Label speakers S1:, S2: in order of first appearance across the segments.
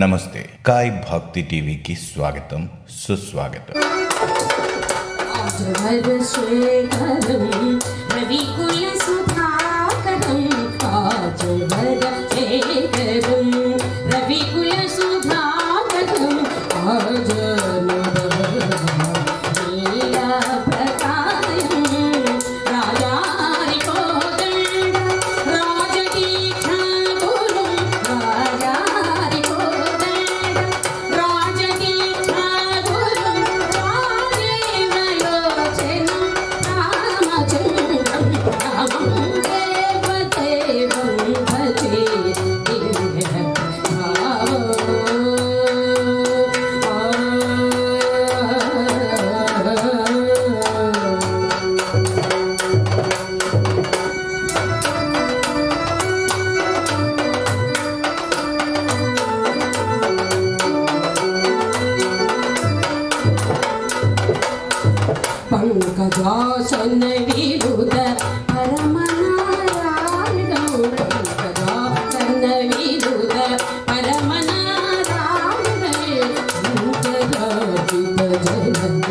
S1: నమస్తే. కాయ్ భక్తి టీవీకి స్వాగతం, సుస్వాగతం.
S2: पंकजासन विरुद्ध परमनारायण पंकजासन विरुद्ध परमनारायण पंकजाजित जलद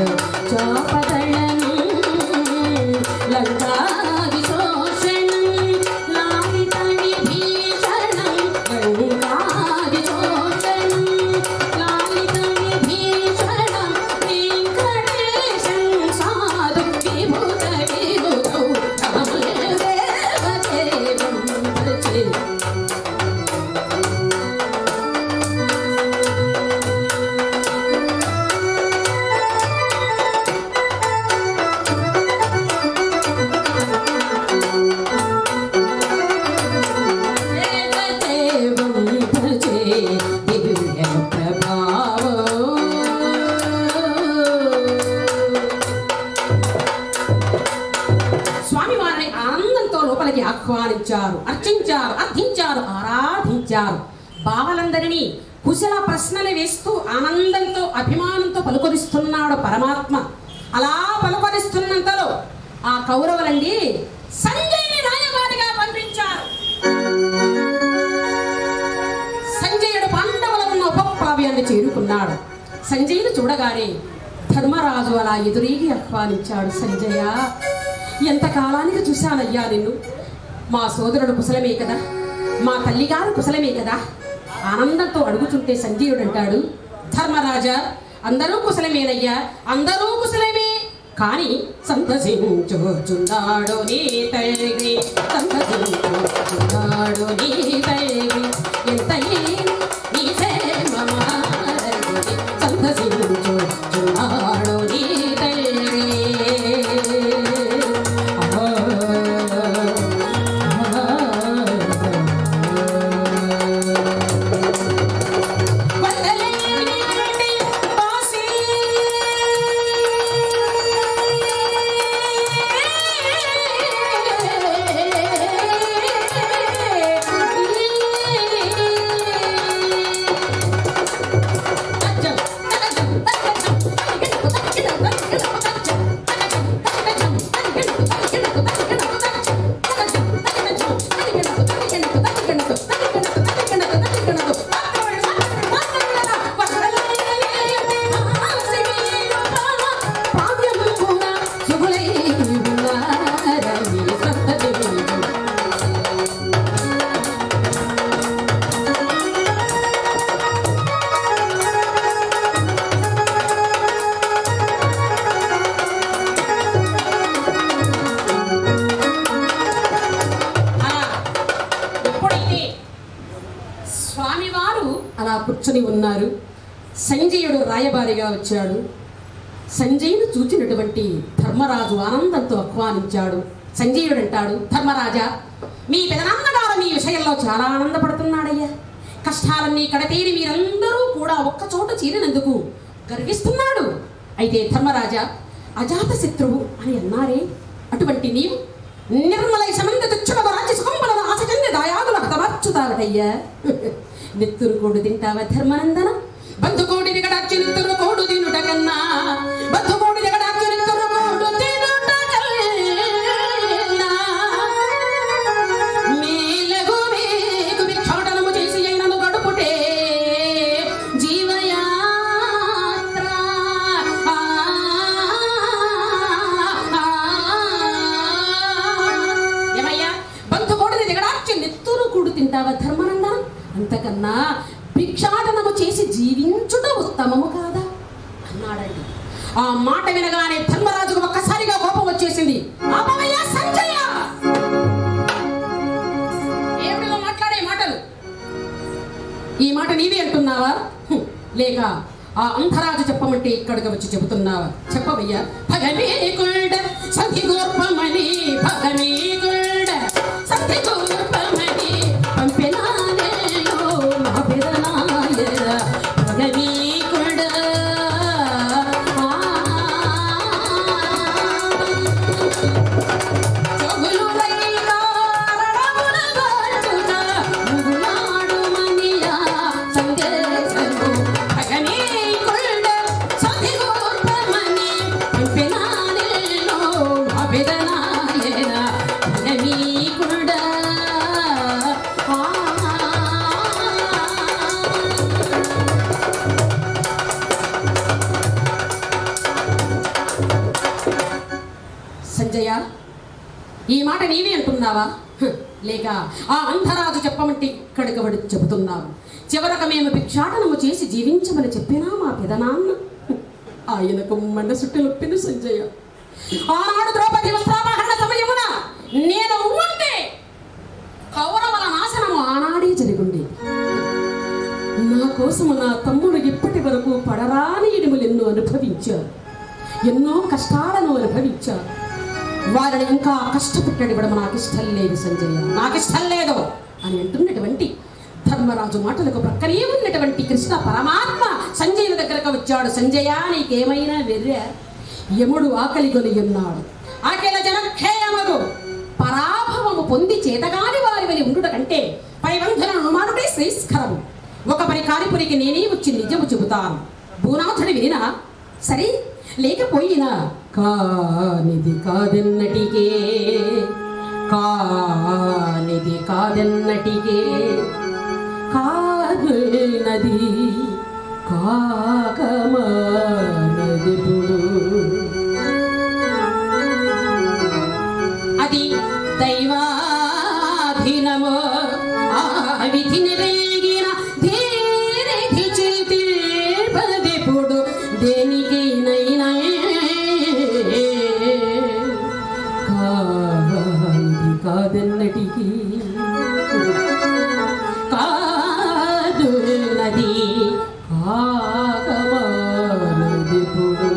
S2: चापदलन लंकादिशोषणं लालित विभीषणं लंकादिशोषणं लालित विभीषणं वेंकटेशं ఆహ్వానించారు, అర్చించారు, అర్థించారు, ఆరాధించారు. బావలందరినీ కుశల ప్రశ్నలు వేస్తూ ఆనందంతో అభిమానంతో పలుకరిస్తున్నాడు పరమాత్మ. అలా పలుకరిస్తున్నంతలో ఆ కౌరవులండి సంజయుని రాయబారిగా పంపించారు. సంజయుడు పాండవుల ఉన్న ఉపప్లావ్యాన్ని చేరుకున్నాడు. సంజయుడు చూడగానే ధర్మరాజు అలా ఎదురీగి ఆహ్వానించాడు. సంజయ, ఎంతకాలానికి చూశానయ్యా నిన్ను. మా సోదరుడు కుశలమే కదా, మా తల్లిగారు కుశలమే కదా. ఆనందంతో అడుగుతుంటే సంజయుడు అంటాడు, ధర్మరాజా, అందరూ కుశలమేనయ్యా, అందరూ కుశలమే. కానీ సంతసించుచున్నాడు నీ తండ్రి, సంతసించుచున్నాడు నీ తండ్రి, ఎంత నీ క్షేమమారని సంతసించుచున్నాడు నీ తండ్రి. కూర్చొని ఉన్నారు. సంజయుడు రాయబారిగా వచ్చాడు. సంజయుడు చూచినటువంటి ధర్మరాజు ఆనందంతో ఆహ్వానించాడు. సంజయుడు అంటాడు, ధర్మరాజా, మీ పెదనాన్నగారు మీ విషయంలో చాలా ఆనందపడుతున్నాడయ్యా. కష్టాలన్నీ కడతీరి మీరందరూ కూడా ఒక్క చోట చేరినందుకు గర్విస్తున్నాడు. అయితే ధర్మరాజా, అజాత శత్రువు అని అన్నారే, అటువంటి నీవు నిర్మలై సమంద తుచ్చుడవ రాజ్య సుఖంబలన ఆశచంద దాయాదుల హతమార్చుతావటయ్యా. నెత్తురు కోడు తింటావా ధర్మనందన? బంధుకోడి దిగడాచి నెత్తురు కోడు తినుట కన్నా, బంధుకోడి దిగడాచి నెత్తురు కోడు తినుట కన్నా మేలగు మేగు విక్షోటనము చేసి అయినను గడుపుటే భిక్షాటనము చేసి జీవించుట ఉత్తమము కాదా అన్నాడండి. ఆ మాట వినగానే ధర్మరాజుకు ఒక్కసారిగా కోపం వచ్చేసింది. ఆపవయ్యా సంజయ, ఏమిటిలో మాట్లాడే మాటలు? ఈ మాట నీవే అంటున్నావా లేక ఆ అంధరాజు చెప్పమంటే ఇక్కడికి వచ్చి చెబుతున్నావా? చెప్పవయ్యా. భగమేకుల్డ సతిగోర్పమని భగమేకుల్డ సతిగోర్పమని పంపినానేలో నా పెదనాయన భగమేకుల్డ సంజయ, ఈ మాట నీవే అంటున్నావా లేక ఆ అంధరాజు చెప్పమంటే ఇక్కడికి వడి చెబుతున్నావు? చివరకు మేము భిక్షాటనము చేసి జీవించమని చెప్పినా మా పెదనాన్న ఆయనకు మనసుట్టలొప్పిన సంజయ. ఆనాడు ద్రౌపది వస్త్రాపహరణ సమయమున నేను ఉంటే కౌరవుల నాశనము ఆనాడే జరిగింది. నా కోసము నా తమ్ముడు ఇప్పటి వరకు పడరాని ఇడుములెన్నో అనుభవించారు, ఎన్నో కష్టాలను అనుభవించారు. వారిని ఇంకా కష్టపెట్టడివ్వడం నాకు ఇష్టం లేదు సంజయ, నాకు ఇష్టం లేదు అని అంటున్నటువంటి ధర్మరాజు మాటలకు ప్రక్కనే ఉన్నటువంటి కృష్ణ పరమాత్మ సంజయుని దగ్గరకు వచ్చాడు. సంజయ, నీకేమైనా వెర్రె? యముడు ఆకలి కొని ఉన్నాడు. ఆకలి జనక్షేమగు పరాభవము పొంది చేతగాని వారి వలి ఉండుట కంటే పైవంధులను మానుడే శ్రేష్కరము. ఒక పని కానిపురికి నేనే వచ్చి నిజము చెబుతాను. భూనాథుడి వినినా సరే, లేకపోయినా కానిది కాదెన్నటికే, కానిది కాదెన్నటికే, కాదునది కాకమానదిపుడు. అది దైవాధీనమో ఆ విధిని రేగిన ధీరికి చిల్తిల్పదిపుడు దేనికి నైనా కానిది కాదెన్నటికి, కాదునది కాకమానదిపుడు.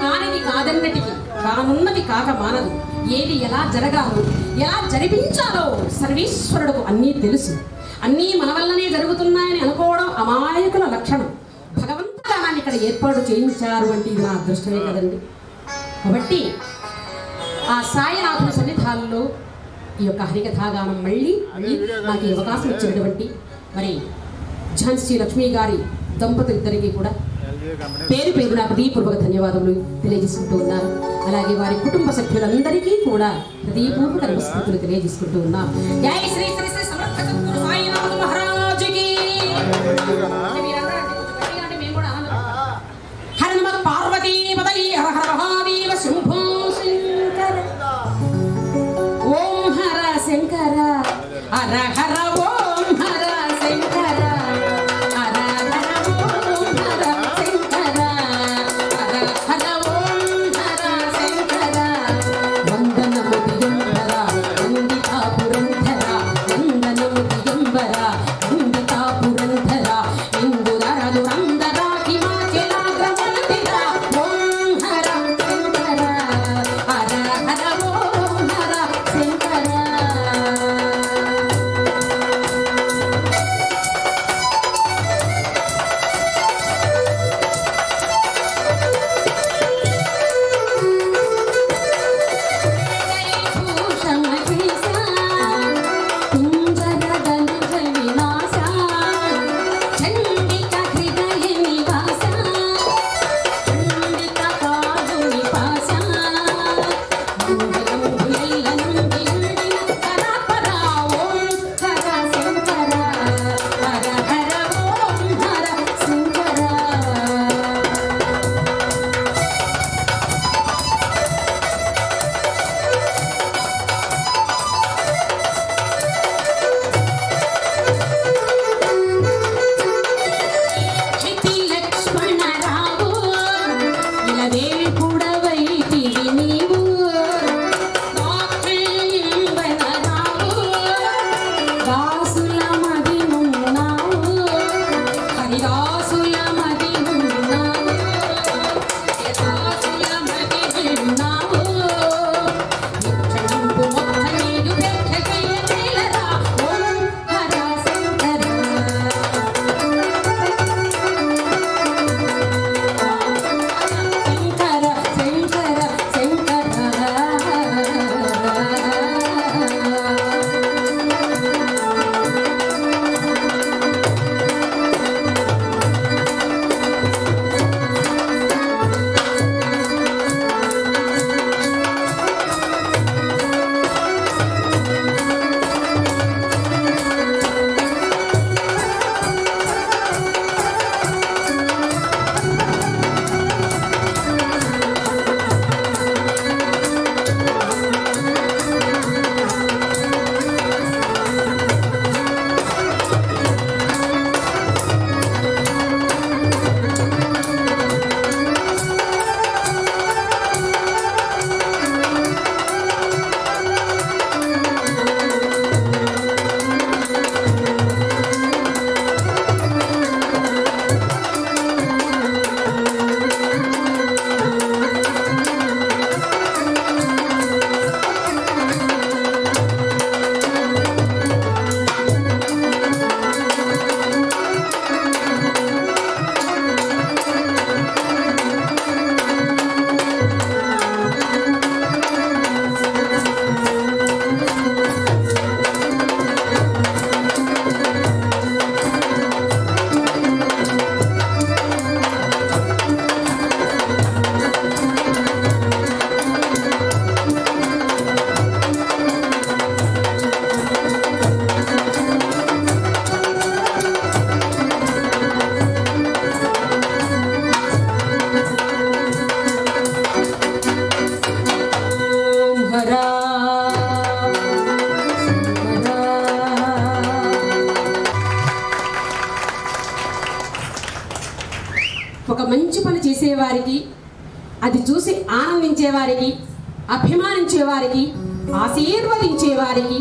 S2: కానిది కాదన్నటికి, కానున్నది కాక మానదు. ఏది ఎలా జరగాలో ఎలా జరిపించాలో సర్వేశ్వరుడుకు అన్నీ తెలుసు. అన్నీ మన వల్లనే జరుగుతున్నాయని అనుకోవడం అమాయకుల లక్షణం. భగవంతుడాన్ని ఇక్కడ ఏర్పాటు చేయించారు అంటే ఇది నా అదృష్టమే కదండి. కాబట్టి ఆ సాయినాథుని సన్నిధానంలో ఈ యొక్క హరికథాగానం మళ్ళీ నాకు ఈ అవకాశం ఇచ్చినటువంటి మరి ఝాన్సీ లక్ష్మి గారి దంపతులిద్దరికీ కూడా పేరు పేరు నాకు హృదయపూర్వక ధన్యవాదములు తెలియజేసుకుంటూ ఉన్నారు. అలాగే వారి కుటుంబ సభ్యులందరికీ కూడా హృదయపూర్వక నమస్కృతులు తెలియజేసుకుంటూ ఉన్నాం. జై శ్రీ శ్రీ శ్రీ సమర్థ సద్గురు సాయినాథ మహారాజుకి. హర నమ పార్వతీ పదై హర హర మహాదేవ శంభో శంకర. ఓం హర శంకర, హర హర ఓం హర శంకర, హర హర ఓం హర శంకర, హర హర ఓం హర శంకర. వందనము దిగంబర వందితాపురంధర, వందనము దిగంబర వందితాపురంధర, ఇందుర ఒక మంచి పని చేసేవారికి, అది చూసి ఆనందించేవారికి, అభిమానించేవారికి, ఆశీర్వదించేవారికి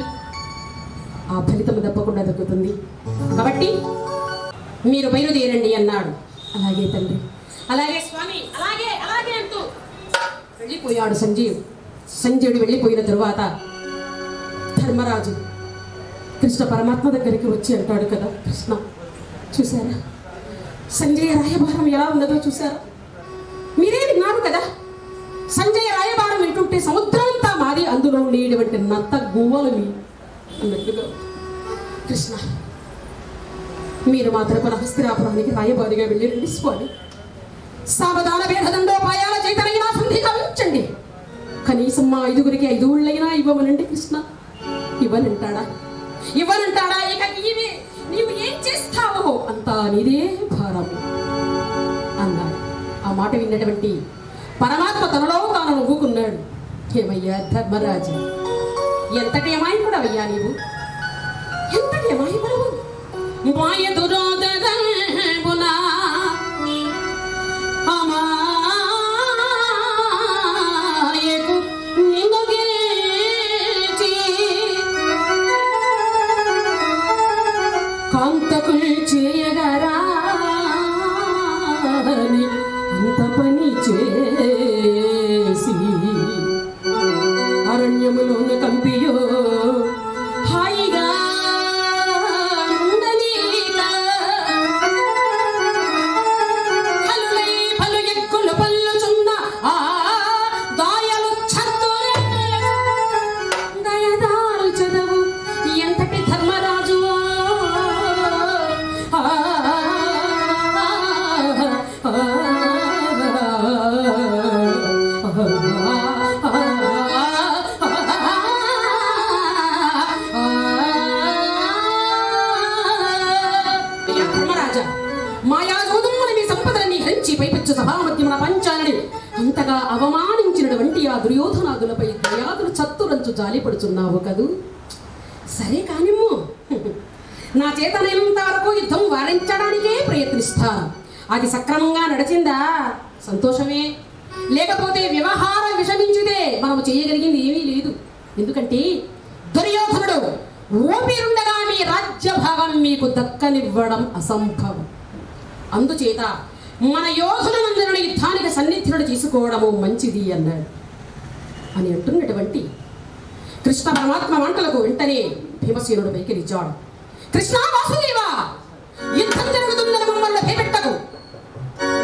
S2: ఆ ఫలితం తప్పకుండా దక్కుతుంది. కాబట్టి మీరు బయలుదేరండి అన్నాడు. అలాగే తండ్రి, అలాగే స్వామి, అలాగే అలాగే అంటూ వెళ్ళిపోయాడు సంజయుడు వెళ్ళిపోయిన తరువాత ధర్మరాజు కృష్ణ పరమాత్మ దగ్గరికి వచ్చి అంటాడు కదా, కృష్ణ చూసారా సంజయ రాయబారం ఎలా ఉన్నదో చూసారా? మీరే విన్నారు కదా, సంజయ రాయబారం వింటుంటే సముద్రమంతా మాది, అందులో ఉండేటువంటి నత్త గువ్వలు మీ అన్నట్టుగా. కృష్ణ మీరు మా తరపున హస్తినాపురానికి రాయబారిగా వెళ్ళిరండి స్వామి. సావధాన భేదదండోపాయాల చేతనైనా సంధి కావించండి. కనీసం మా 5గురికి 5 ఊళ్ళైనా ఇవ్వమనండి కృష్ణ. ఇవ్వనంటాడా? ఇక నీవు ఏం చేస్తావో అంతా నీదే భారము అన్నాడు. ఆ మాట విన్నటువంటి పరమాత్మ తనలో తాను నవ్వుకున్నాడు. ఏమయ్యా ధర్మరాజు, ఎంతటి అమాయకుడవయ్యా నీవు, ఎంతటి అమాయకుడవు. మాయదురోదరమునా అమాయకు నిన్ను గెలిచి కాంతకులు చేయగరా అంత పని చేసి అరణ్యములోన కంపియో హాయిగా అంతగా అవమానించినటువంటి ఆ దుర్యోధనాదులపై దయాదులు చత్తురంచు జాలిపడుచున్నావు కదూ. సరే కానిమ్ము, నా చేతనైనంత వరకు యుద్ధం వారించడానికే ప్రయత్నిస్తాను. అది సక్రమంగా నడిచిందా సంతోషమే, లేకపోతే వ్యవహారం విషమించితే మనము చేయగలిగింది ఏమీ లేదు. ఎందుకంటే దుర్యోధనుడు ఊపిరుండగా మీ రాజ్య భాగం మీకు దక్కనివ్వడం అసంభవం. అందుచేత మన యోధులందరినీ యుద్ధానికి సన్నిధులను తీసుకోవడము మంచిది అన్నాడు. అని అంటున్నటువంటి కృష్ణ పరమాత్మ మాటలకు వెంటనే భీమసేనుడు పైకి నిలిచాడు. కృష్ణ వాసుదేవా, యుద్ధం జరుగుతుందని మమ్మల్ని భయపెట్టకు.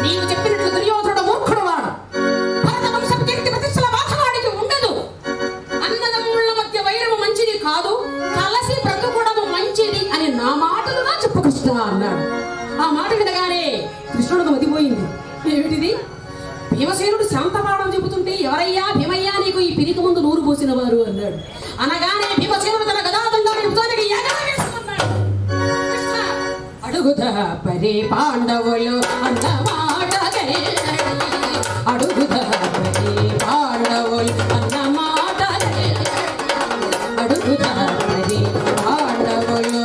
S2: నీవు చెప్పినట్లు దుర్యోధనుడు మూర్ఖుడు వాడు. భరత వంశం కీర్తి ప్రతిష్టల బాధవాడికి ఉండదు. అన్నదమ్ముళ్ళ మధ్య వైరము మంచిది కాదు, కలిసి బ్రతుకుడము మంచిది అని నా మాటలుగా చెప్పు కృష్ణ అన్నాడు. ఆ మాట వినగానే కృష్ణుడికి మతిపోయింది. ఏమిటిది? భీమసేనుడు శాంతపాఠం చెబుతుంటే ఎవరయ్యా భీమయ్యా నీకు ఈ పిరికి ముందు నూరు పోసిన వారు అన్నాడు. అనగానే భీమసేనుడు తన గదాదండాన్ని యుద్ధానికి ఎగరవేసుకున్నాడు. అడుగుదా పరే పాండవులు అన్నమాట అడుగుదా పరే పాండవులు అన్నమాట అడుగుదా పరే పాండవులు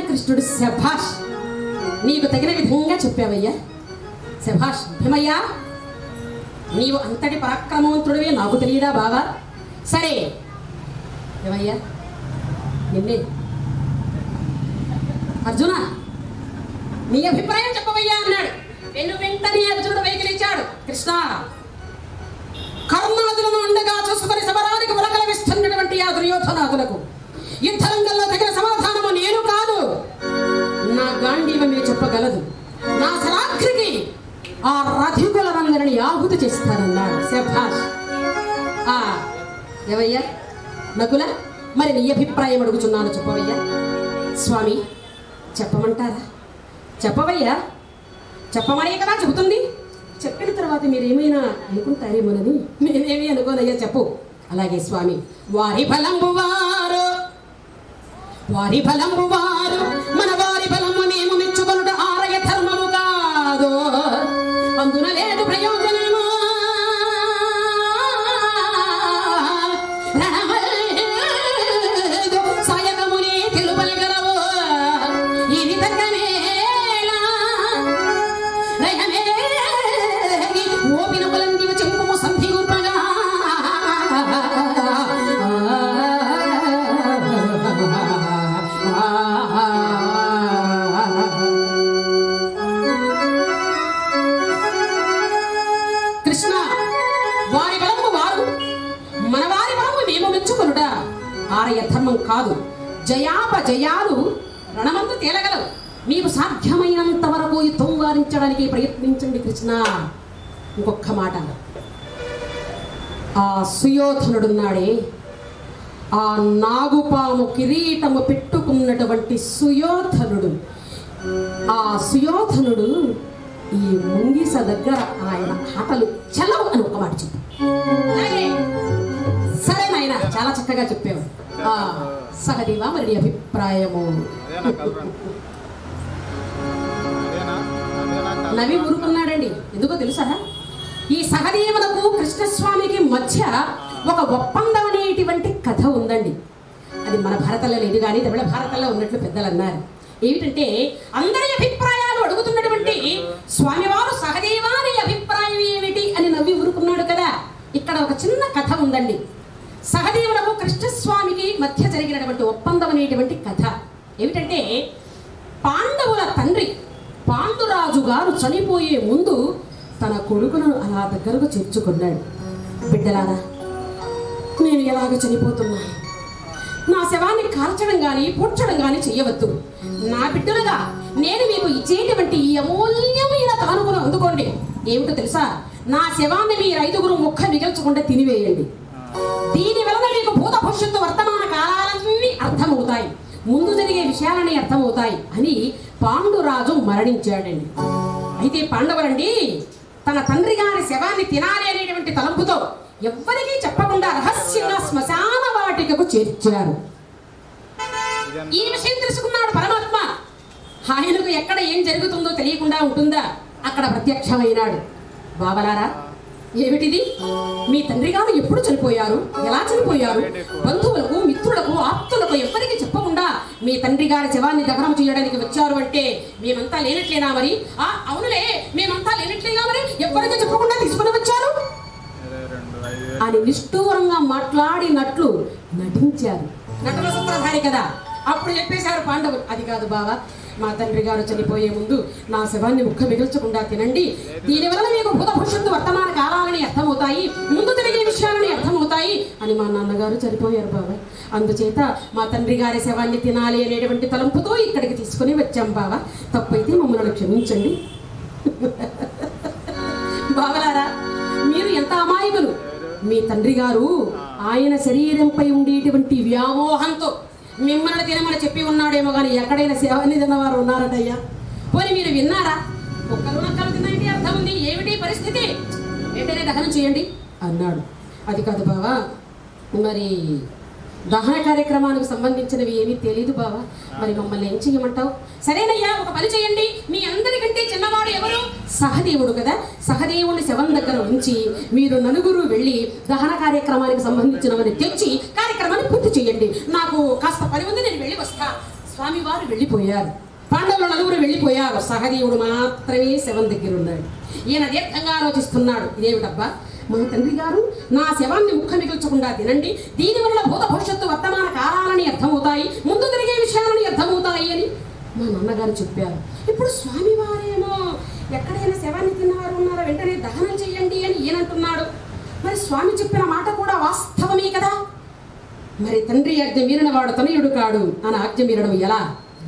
S2: కృష్ణుడు శభాష్, నీకు తగిన విధంగా చెప్పావయ్యా. శభాష్ భీమయ్యా, నీవు అంతటి పరాక్రమవంతుడివే నాకు తెలియదా బావా? సరే భీమయ్యా, నిన్నే అర్జున నీ అభిప్రాయం చెప్పవయ్యా అన్నాడు. వెంటనే అర్జునుడు వైఖరిచాడు. కృష్ణ, కర్ణాదులను అండగా చూసుకొని సమరానికి ఉలకలవిస్తున్నటువంటి ఆ దుర్యోధనాదులకు యుద్ధరంగంలో తగిన సమాధానము నేను కాదు, నా గాంధీవమే చెప్పగలదు. నా శరాగ్రికి ఆ రథికులందరినీ ఆహుతి చేస్తానన్నాడు. శభాష్. ఏవయ్యా నకుల, మరి నీ అభిప్రాయం అడుగుచున్నాను, చెప్పవయ్యా. స్వామి చెప్పమంటారా? చెప్పవయ్యా, చెప్పమనే కదా చెబుతుంది. చెప్పిన తర్వాత మీరేమైనా అనుకుంటారేమోనని. నేనేమీ అనుకోనయ్యా, చెప్పు. అలాగే స్వామి. వారి బలంబు వారు ధర్మం కాదు. జయాపజయాలు రణమందు తేలగలవు. మీకు సాధ్యమైనంత వరకు యుద్ధం వారించడానికి ప్రయత్నించండి కృష్ణ. ఇంకొక మాట, ఆ సుయోధనుడున్నాడే, ఆ నాగుపాము కిరీటము పెట్టుకున్నటువంటి సుయోధనుడు, ఆ సుయోధనుడు ఈ ముంగిస దగ్గర ఆయన ఆటలు చల్లవు అని ఒక మాట చెప్పు. సరే నాయన, చాలా చక్కగా చెప్పావు. సహదేవా, మరి నీ అభిప్రాయము? నవి ఊరుకున్నాడండి. ఎందుకో తెలుసా, ఈ సహదేవులకు కృష్ణస్వామికి మధ్య ఒక ఒప్పందం అనేటువంటి కథ ఉందండి. అది మన భారతంలో లేదు కానీ తమిళ భారతంలో ఉన్నట్లు పెద్దలు అన్నారు. ఏమిటంటే, అందరి అభిప్రాయాలు అడుగుతున్నటువంటి స్వామివారు సహదేవాని అభిప్రాయం ఏమిటి అని నవ్వి ఊరుకున్నాడు కదా. ఇక్కడ ఒక చిన్న కథ ఉందండి. సహదేవులకు కృష్ణస్వామికి మధ్య జరిగినటువంటి ఒప్పందం అనేటువంటి కథ ఏమిటంటే, పాండవుల తండ్రి పాండురాజు గారు చనిపోయే ముందు తన కొడుకును అలా దగ్గరకు చేర్చుకున్నాడు. బిడ్డలారా, నేను ఎలాగ చనిపోతున్నాను, నా శవాన్ని కాల్చడం కానీ పూడ్చడం కానీ చెయ్యవద్దు. నా బిడ్డలుగా నేను మీకు ఇచ్చేటువంటి ఈ అమూల్యమైన కానుకను అందుకోండి. ఏమిటో తెలుసా, నా శవాన్ని మీరు 5 ముక్క మిగల్చకుండా తినివేయండి. దీని వలన మీకు భూత భవిష్యత్తు వర్తమాన కాలాలన్నీ అర్థమవుతాయి, ముందు జరిగే విషయాలని అర్థమవుతాయి అని పాండురాజు మరణించాడండి. అయితే పాండవులండి తన తండ్రి గారి శవాన్ని తినాలి అనేటువంటి తలంపుతో ఎవ్వరికీ చెప్పకుండా రహస్యంగా శ్మశాన వాటికకు చేర్చారు. ఈ విషయం తెలుసుకున్నాడు పరమాత్మ. ఆయనకు ఎక్కడ ఏం జరుగుతుందో తెలియకుండా ఉంటుందా, అక్కడ ప్రత్యక్షమైనాడు. బావలారా, ఏమిటిది? మీ తండ్రి గారు ఎప్పుడు చనిపోయారు, ఎలా చనిపోయారు? బంధువులకు, మిత్రులకు, ఆప్తులకు ఎవ్వరికి చెప్పకుండా మీ తండ్రి గారి శవాన్ని దహనం చేయడానికి వచ్చారు అంటే మేమంతా లేనట్లేనా మరి? అవునులే, మేమంతా లేనట్లేగా మరి, ఎవ్వరికి చెప్పకుండా తీసుకుని వచ్చారు అని నిష్ఠూరంగా మాట్లాడినట్లు నటించారు. నటన సూత్రధారి కదా. అప్పుడు చెప్పేశారు పాండవులు, అది కాదు బావా, మా తండ్రి గారు చనిపోయే ముందు నా శవాన్ని ముక్క మిగల్చకుండా తినండి. దీనివల్ల మీకు భూత భవిష్యత్తు వర్తమాన కాలాలని అర్థమవుతాయి, ముందు జరిగే విషయాలని అర్థమవుతాయి అని మా నాన్నగారు చనిపోయారు బావా. అందుచేత మా తండ్రి గారి శవాన్ని తినాలి అనేటువంటి తలంపుతో ఇక్కడికి తీసుకుని వచ్చాం బావా. తప్పైతే మమ్మల్ని క్షమించండి. బావలారా, మీరు ఎంత అమాయకులు. మీ తండ్రి గారు ఆయన శరీరంపై ఉండేటువంటి వ్యామోహంతో మిమ్మల్ని తినమని చెప్పి ఉన్నాడేమో కానీ ఎక్కడైనా శవాన్ని తిన్నవారు ఉన్నారటయ్యా. పోనీ మీరు విన్నారా? ఒక్కరు నక్కలు తిన్నాయంటే అర్థం ఉంది. ఏమిటి పరిస్థితి? వెంటనే దహనం చేయండి అన్నాడు. అది కాదు బావా, మరి దహన కార్యక్రమానికి సంబంధించినవి ఏమీ తెలియదు బావా, మరి మమ్మల్ని ఏం చెయ్యమంటావు? సరేనయ్యా, ఒక పని చేయండి. మీ అందరికంటే చిన్నవాడు ఎవరు? సహదేవుడు కదా. సహదేవుని శవం దగ్గర ఉంచి మీరు నలుగురు వెళ్ళి దహన కార్యక్రమానికి సంబంధించినవని తెచ్చి కార్యక్రమాన్ని పూర్తి చేయండి. నాకు కాస్త పని ఉంది, నేను వెళ్ళి వస్తా. స్వామివారు వెళ్ళిపోయారు. పాండవులు నలుగురు వెళ్ళిపోయారు. సహదేవుడు మాత్రమే శవం దగ్గర ఉన్నాడు. ఈయన దీర్ఘంగా ఆలోచిస్తున్నాడు. ఇదేమిటబ్బా, మా తండ్రి గారు నా శవాన్ని ముక్క మిగల్చకుండా తినండి, దీనివల్ల భూత భవిష్యత్తు వర్తమాన కాలాలని అర్థమవుతాయి, ముందు జరిగే విషయాలని అర్థమవుతాయి అని మా నాన్నగారు చెప్పారు. ఇప్పుడు స్వామివారేమో ఎక్కడైనా శవాన్ని తిన్నవారు ఉన్నారా, వెంటనే దహనం చేయండి అని ఈయనంటున్నాడు. మరి స్వామి చెప్పిన మాట కూడా వాస్తవమే కదా. మరి తండ్రి ఆజ్ఞ మీరిన వాడు తనయుడు కాడు అని ఆజ్ఞ మీరడం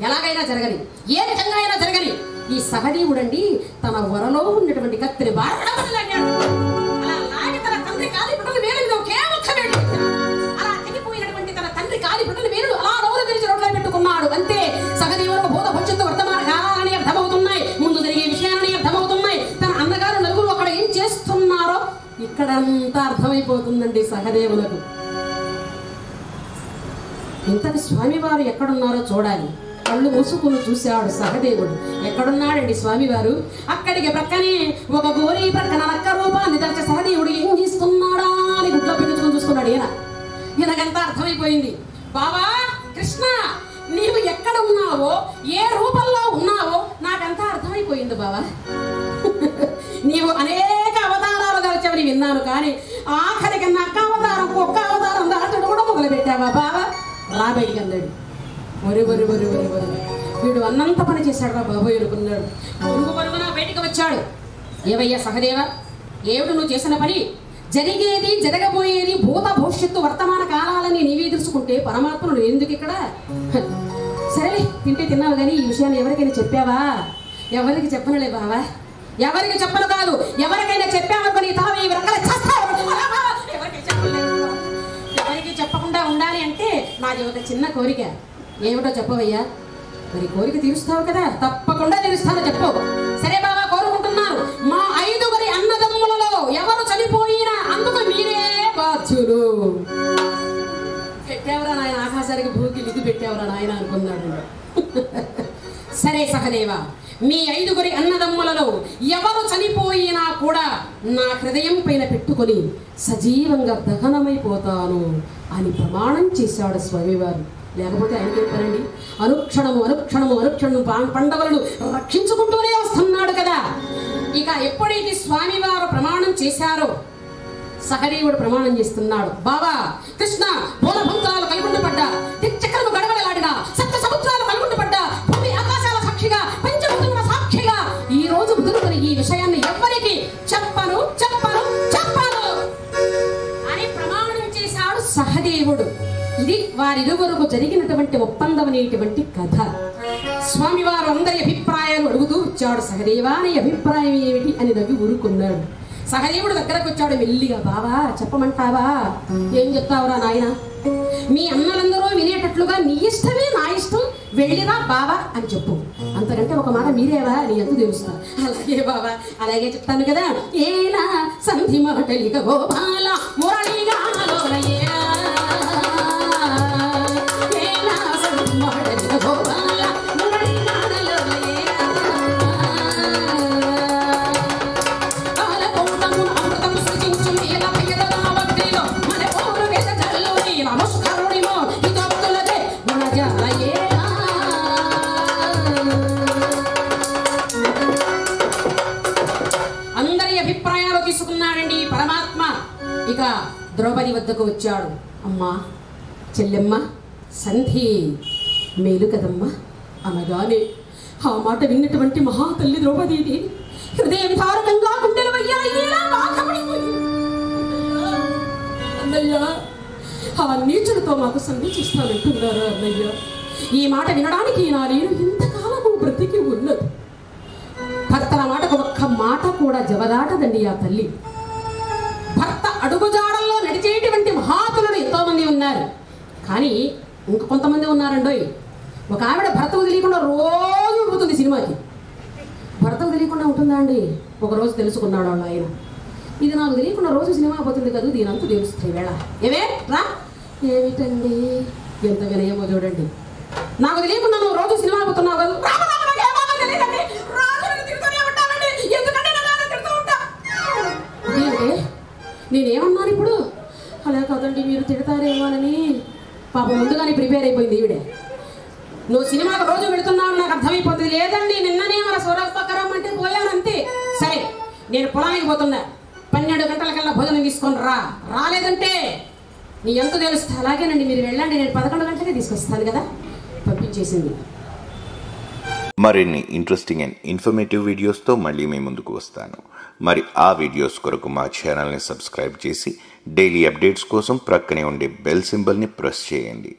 S2: ఎలాగైనా జరగని, ఏ విధంగా అయినా జరగని. ఈ సహదేవుడండి తన వరలో ఉన్నటువంటి కత్తిని బారడమని లాగాడు. అలా లాగి తన తండ్రి కాలి బిడ్డలు వేలు మీద ఒకే ఒక్క వేలు పెట్టాడు. అలా తెగిపోయినటువంటి తన తండ్రి కాలి బిడ్డలు వేలు అలా నోరు తెరిచి రోడ్లో పెట్టుకున్నాడు. అంతే. సహదేవులకు భూత భవిష్యత్తు వర్తమాన కాలాలని అర్థమవుతున్నాయి, ముందు జరిగే విషయాలని అర్థమవుతున్నాయి. తన అన్నగారు నలుగురు అక్కడ ఏం చేస్తున్నారో ఇక్కడంతా అర్థమైపోతుందండి సహదేవులకు. ఇంతటి స్వామివారు ఎక్కడున్నారో చూడాలి. కళ్ళు మూసుకుని చూశాడు సహదేవుడు. ఎక్కడున్నాడండి స్వామివారు? అక్కడికి ప్రక్కనే ఒక గోరీ ప్రక్కన నక్క రూపాన్ని దాల్చే సహదేవుడు ఏం చేస్తున్నాడా అని గుడ్లో పెట్టుకుని చూసుకున్నాడు. ఈయనకంతా అర్థమైపోయింది. బాబా కృష్ణ, నీవు ఎక్కడ ఉన్నావో, ఏ రూపంలో ఉన్నావో నాకంతా అర్థమైపోయింది బాబా. నీవు అనేక అవతారాలు దాల్చావని విన్నాను, కానీ ఆఖరికి నక్క అవతారం, ఒక్క అవతారం దాల్చడం కూడా మొదలు పెట్టావా బాబా? రా బయటికి అన్నాడు. వరి వరి వరి వరి వరి వీడు అన్నంత పని చేశాడు రా బాబోయ్ అనుకున్నాడు. పరుగున బయటికి వచ్చాడు. ఏవయ్యా సహదేవ, ఏమిటి నువ్వు చేసిన పని? జరిగేది జరగబోయేది భూత భవిష్యత్తు వర్తమాన కాలాలని నీవే తెలుసుకుంటే పరమాత్మను ఎందుకు ఇక్కడ? సరేలే, తింటే తిన్నావు కానీ ఈ విషయాన్ని ఎవరికైనా చెప్పావా? ఎవరికి చెప్పనులే బావా, ఎవరికి చెప్పను కాదు, ఎవరికైనా చెప్పామనుకో నీ తల ఈ రకాల ఎవరికి చెప్పకుండా ఉండాలి అంటే నాది ఒక చిన్న కోరిక. ఏమిటో చెప్పవయ్యా? మరి కోరిక తీరుస్తావు కదా? తప్పకుండా తీరుస్తాను, చెప్పు. సరే బాబా, కోరుకుంటున్నాను, మా 5గురి అన్నదమ్ములలో ఎవరు చనిపోయినా అందుకు మీరే బాధ్యులు. పెట్టావరా నాయన, ఆకాశానికి భూకి లిగి పెట్టావరా నాయన అనుకున్నాడు. సరే సహదేవ, మీ 5గురి అన్నదమ్ములలో ఎవరు చనిపోయినా కూడా నా హృదయం పైన పెట్టుకొని సజీవంగా దహనమైపోతాను అని ప్రమాణం చేశాడు స్వామివారు. లేకపోతే ఆయనకేం పనండి? అనుక్షణము అనుక్షణము అనుక్షణము పండగలను రక్షించుకుంటూనే వస్తున్నాడు కదా. ఇక ఎప్పుడైతే స్వామివారు ప్రమాణం చేశారో సహదేవుడు ప్రమాణం చేస్తున్నాడు. బాబా కృష్ణ, మూలభంగాలు కలుగుండపడ్డా, చక్రము గడగడలాడినా, సప్త సముద్రాలు కలుగుండపడ్డా, భూమి ఆకాశాల సాక్షిగా, పంచభూతముల సాక్షిగా ఈ రోజు బుధుడుకొని ఈ విషయాన్ని ఎవ్వరికి చెప్పను చెప్పను చెప్పను అని ప్రమాణం చేశాడు సహదేవుడు. ఇది వారిరువురకు జరిగినటువంటి ఒప్పందం అనేటువంటి కథ. స్వామివారు అందరి అభిప్రాయాలు అడుగుతూ వచ్చాడు. సహదేవా, నీ అభిప్రాయం ఏమిటి అని నవ్వి ఊరుకున్నాడు. సహదేవుడు దగ్గరకు వచ్చాడు మెల్లిగా. బావా చెప్పమంటావా? ఏం చెప్తావురా నాయన? మీ అన్నలందరూ వినేటట్లుగా నీ ఇష్టమే నా ఇష్టం, వెళ్ళిరా బావా అని చెప్పు. అంతకంటే ఒక మాట మీరేవా నీ ఎంత తెలుస్తా. అలాగే బావా, అలాగే చెప్తాను కదా. ఏలా సంధి మాటలిక గోపాల మురళిగానలో అందరి అభిప్రాయాలు తీసుకున్నాడండి పరమాత్మ. ఇక ద్రౌపది వద్దకు వచ్చాడు. అమ్మా, చెల్లెమ్మ, సంధి మేలు కదమ్మా అనగానే ఆ మాట విన్నటువంటి మహాతల్లి ద్రౌపది హృదయం ధారకంగా గుండెలు అన్నయ్య, ఆ నీచులతో మాకు సంధి చేస్తానంటున్నారు అన్నయ్య. ఈ మాట వినడానికి నా నేను ఇంతకాలము బ్రతికి ఉన్నది. భర్తల మాటకు ఒక్క మాట కూడా జవదాటదండి ఆ తల్లి. భర్త అడుగుజాడల్లో నడిచేటువంటి మహాతులు ఎంతో మంది ఉన్నారు, కానీ ఇంక కొంతమంది ఉన్నారండోయ్. ఒక ఆవిడ భర్తకు తెలియకుండా రోజు పోతుంది సినిమాకి. భర్తకు తెలియకుండా ఉంటుందా అండి? ఒకరోజు తెలుసుకున్నాడు వాళ్ళు ఆయన. ఇది నాకు తెలియకుండా రోజు సినిమా పోతుంది కదా, దీనంతా తెలుస్తాయి వేళ. ఏవే రా, ఏమిటండి ఎంత వినయమో చూడండి. నాకు తెలియకుండా నువ్వు రోజు సినిమా పోతున్నావు కదా. నేనేమన్నాను ఇప్పుడు? అలా కాదండి, మీరు తిడతారేమోనని పాపం ముందుగానే ప్రిపేర్ అయిపోయింది ఈవిడే. నువ్వు సినిమాకు రోజు వెళుతున్నావు నాకు అర్థమైపోతుంది. లేదండి, నిన్ననే మన సూరప్పకరం అంటే పోయానంతే. సరే, నేను పొలానికి పోతున్నా, 12 గంటలకల్లా భోజనం తీసుకొని రా. రాలేదంటే నీ ఎంత తెలుస్తా. అలాగేనండి, మీరు వెళ్ళండి, నేను 11 గంటలకే తీసుకొస్తాను కదా. పంపించేసింది.
S1: మరిన్ని ఇంట్రెస్టింగ్ అండ్ ఇన్ఫర్మేటివ్ వీడియోస్తో మళ్ళీ మీ ముందుకు వస్తాను. మరి ఆ వీడియోస్ కొరకు మా ఛానల్ని సబ్స్క్రైబ్ చేసి డైలీ అప్డేట్స్ కోసం ప్రక్కనే ఉండే బెల్ సింబల్ని ప్రెస్ చేయండి.